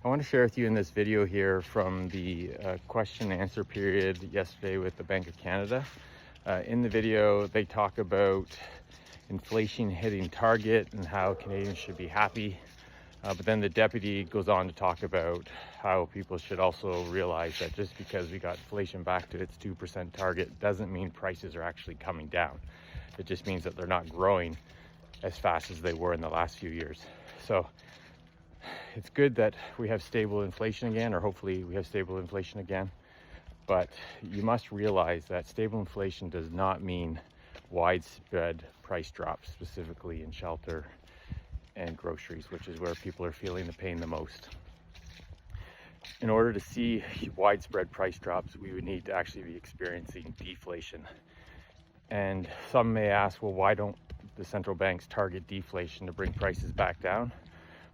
I want to share with you in this video here from the question and answer period yesterday with the Bank of Canada. In the video, they talk about inflation hitting target and how Canadians should be happy. But then the deputy goes on to talk about how people should also realize that just because we got inflation back to its 2% target doesn't mean prices are actually coming down. It just means that they're not growing as fast as they were in the last few years. So it's good that we have stable inflation again, or hopefully we have stable inflation again. But you must realize that stable inflation does not mean widespread price drops, specifically in shelter and groceries, which is where people are feeling the pain the most. In order to see widespread price drops, we would need to actually be experiencing deflation. And some may ask, well, why don't the central banks target deflation to bring prices back down?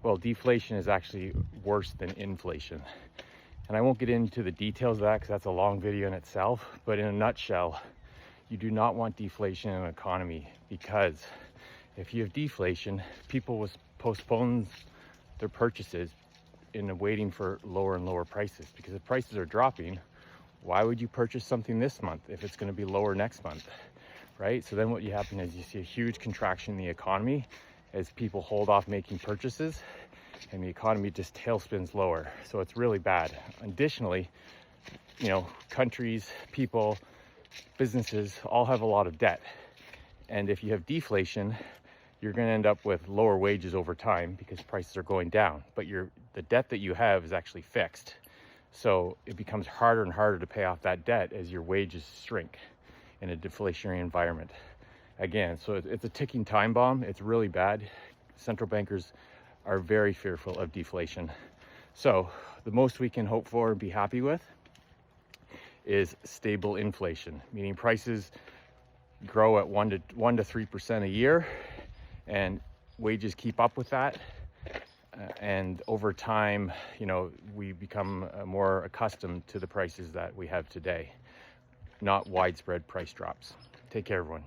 Well, deflation is actually worse than inflation. And I won't get into the details of that because that's a long video in itself. But in a nutshell, you do not want deflation in an economy, because if you have deflation, people will postpone their purchases in waiting for lower and lower prices. Because if prices are dropping, why would you purchase something this month if it's going to be lower next month, right? So then what you happen is you see a huge contraction in the economy as people hold off making purchases, and the economy just tailspins lower. So it's really bad. Additionally, countries, people, businesses all have a lot of debt. And if you have deflation, you're going to end up with lower wages over time because prices are going down. But the debt that you have is actually fixed. So it becomes harder and harder to pay off that debt as your wages shrink in a deflationary environment. Again, so it's a ticking time bomb. It's really bad. Central bankers are very fearful of deflation. So the most we can hope for and be happy with is stable inflation, meaning prices grow at 1 to 3% a year, and wages keep up with that. And over time, we become more accustomed to the prices that we have today, not widespread price drops. Take care, everyone.